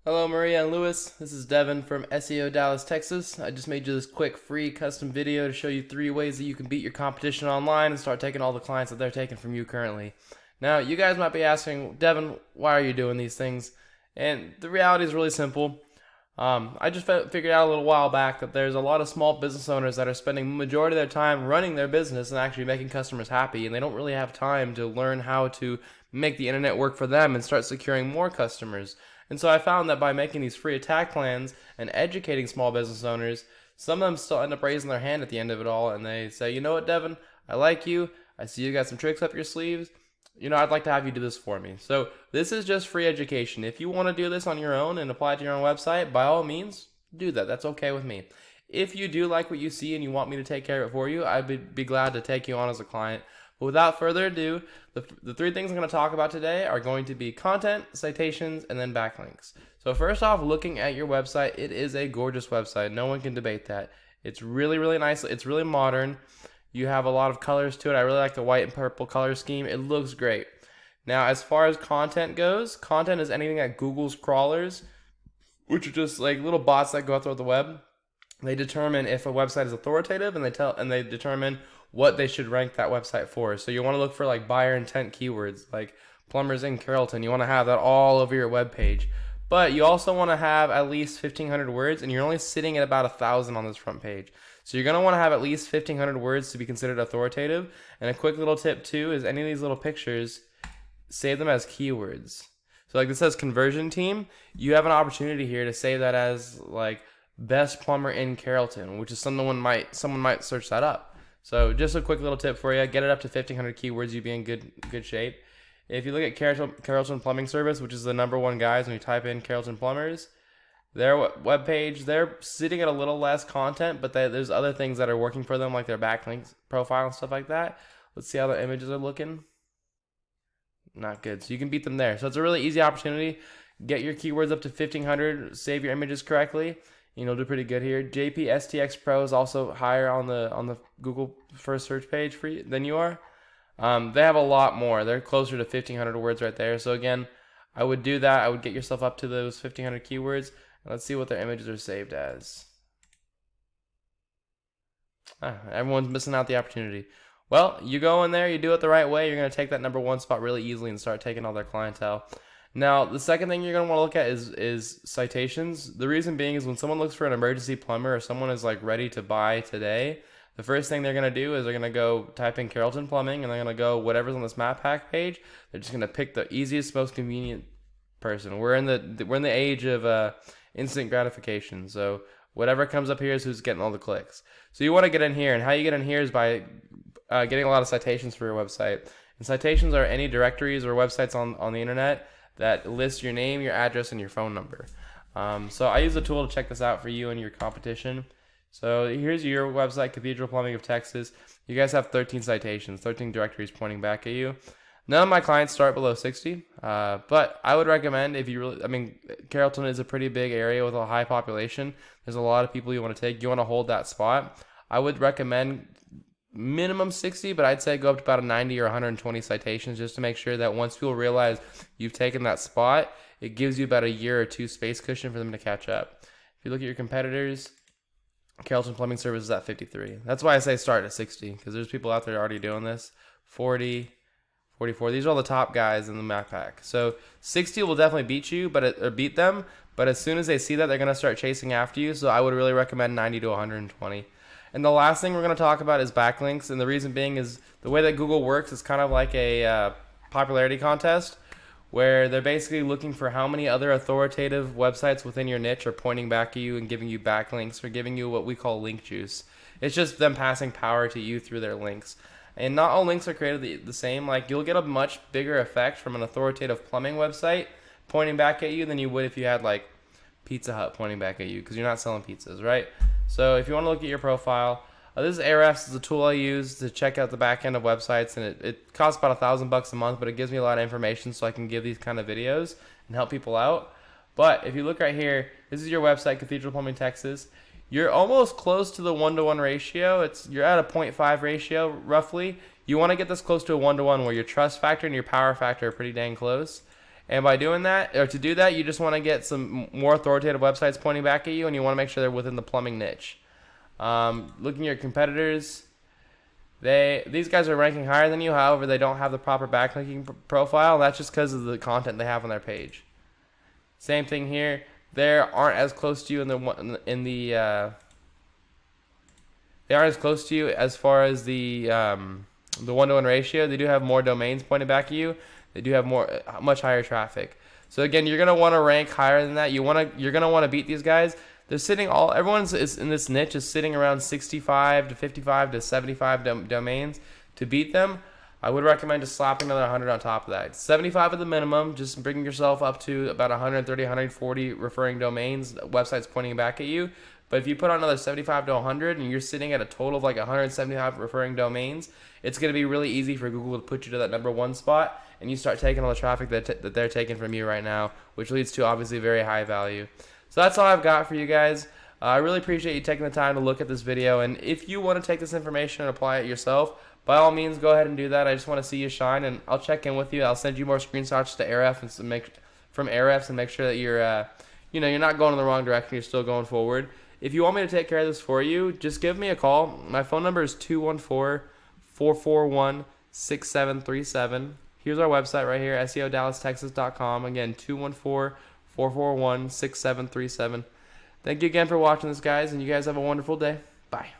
Hello, Maria and Lewis. This is Devin from SEO Dallas, Texas. I just made you this quick free custom video to show you 3 ways that you can beat your competition online and start taking all the clients that they're taking from you currently. Now, you guys might be asking, Devin, why are you doing these things? And the reality is really simple. I just figured out a little while back that there's a lot of small business owners that are spending the majority of their time running their business and actually making customers happy, and they don't really have time to learn how to make the internet work for them and start securing more customers. And so I found that by making these free attack plans and educating small business owners, some of them still end up raising their hand at the end of it all, and they say, you know what, Devin, I like you. I see you got some tricks up your sleeves. I'd like to have you do this for me. So this is just free education. If you want to do this on your own and apply it to your own website, by all means, do that. That's okay with me. If you do like what you see and you want me to take care of it for you, I'd be glad to take you on as a client. But without further ado, the 3 things I'm going to talk about today are going to be content, citations, and then backlinks. So first off, looking at your website, it is a gorgeous website. No one can debate that. It's really, really nice. It's really modern. You have a lot of colors to it. I really like the white and purple color scheme. It looks great. Now, as far as content goes, content is anything that Google's crawlers, which are just like little bots that go through the web. They determine if a website is authoritative, and they determine what they should rank that website for. So you want to look for like buyer intent keywords, like plumbers in Carrolton. You want to have that all over your web page. But you also want to have at least 1,500 words, and you're only sitting at about 1,000 on this front page. So you're going to want to have at least 1,500 words to be considered authoritative. And a quick little tip too is any of these little pictures, save them as keywords. So like this says conversion team, you have an opportunity here to save that as like best plumber in Carrolton, which is someone might search that up. So just a quick little tip for you, get it up to 1,500 keywords, you'd be in good shape. If you look at Carrolton Plumbing Service, which is the #1 guys when you type in Carrolton Plumbers, their webpage, they're sitting at a little less content, but there's other things that are working for them, like their backlinks profile and stuff like that. Let's see how their images are looking. Not good. So you can beat them there. So it's a really easy opportunity. Get your keywords up to 1,500, save your images correctly. Do pretty good here. JPSTX Pro is also higher on the Google first search page for you than you are. They have a lot more. They're closer to 1,500 words right there. So again, I would do that. I would get yourself up to those 1,500 keywords. And let's see what their images are saved as. Everyone's missing out the opportunity. Well, you go in there, you do it the right way, you're going to take that #1 spot really easily and start taking all their clientele. Now, the second thing you're going to want to look at is citations. The reason being is when someone looks for an emergency plumber or someone is like ready to buy today, the first thing they're going to do is they're going to go type in Carrolton Plumbing, and they're going to go whatever's on this map pack page. They're just going to pick the easiest, most convenient person. We're in the age of instant gratification. So whatever comes up here is who's getting all the clicks. So you want to get in here, and how you get in here is by getting a lot of citations for your website. And citations are any directories or websites on the internet that list your name, your address, and your phone number. So I use a tool to check this out for you and your competition. So here's your website, Cathedral Plumbing of Texas. You guys have 13 citations, 13 directories pointing back at you. None of my clients start below 60, but I would recommend if you really, Carrolton is a pretty big area with a high population. There's a lot of people you want to take. You want to hold that spot. I would recommend minimum 60, but I'd say go up to about a 90 or 120 citations just to make sure that once people realize you've taken that spot, it gives you about a year or 2 space cushion for them to catch up. If you look at your competitors, Carrolton Plumbing Service is at 53. That's why I say start at 60, because there's people out there already doing this. 40, 44. These are all the top guys in the map pack. So 60 will definitely beat you, or beat them. But as soon as they see that, they're going to start chasing after you. So I would really recommend 90 to 120. And the last thing we're going to talk about is backlinks. And the reason being is the way that Google works is kind of like a popularity contest, where they're basically looking for how many other authoritative websites within your niche are pointing back at you and giving you backlinks, or giving you what we call link juice. It's just them passing power to you through their links. And not all links are created the same. Like, you'll get a much bigger effect from an authoritative plumbing website pointing back at you than you would if you had like Pizza Hut pointing back at you, because you're not selling pizzas, right? So if you want to look at your profile, this is Ahrefs. Is a tool I use to check out the back end of websites, and it costs about $1,000 a month, but it gives me a lot of information so I can give these kind of videos and help people out. But if you look right here, this is your website, Cathedral Plumbing, Texas. You're almost close to the 1-to-1 ratio. You're at a 0.5 ratio roughly. You want to get this close to a 1-to-1 where your trust factor and your power factor are pretty dang close. And by doing that, or to do that, you just want to get some more authoritative websites pointing back at you, and you want to make sure they're within the plumbing niche. Looking at your competitors, these guys are ranking higher than you. However, they don't have the proper backlinking profile. That's just because of the content they have on their page. Same thing here. They aren't as close to you they aren't as close to you as far as the 1-to-1 ratio. They do have more domains pointed back at you. They do have much higher traffic. So again, you're gonna want to rank higher than that. You're gonna want to beat these guys. They're sitting everyone's in this niche is sitting around 65 to 55 to 75 domains. To beat them, I would recommend just slapping another 100 on top of that. 75 at the minimum, just bringing yourself up to about 130, 140 referring domains, websites pointing back at you. But if you put on another 75 to 100 and you're sitting at a total of like 175 referring domains, it's going to be really easy for Google to put you to that #1 spot, and you start taking all the traffic that they're taking from you right now, which leads to obviously very high value. So that's all I've got for you guys. I really appreciate you taking the time to look at this video, and if you want to take this information and apply it yourself, by all means, go ahead and do that. I just want to see you shine, and I'll check in with you. I'll send you more screenshots to Ahrefs and make sure that you're you're not going in the wrong direction. You're still going forward. If you want me to take care of this for you, just give me a call. My phone number is 214-441-6737. Here's our website right here, SEODallasTexas.com. Again, 214-441-6737. Thank you again for watching this, guys, and you guys have a wonderful day. Bye.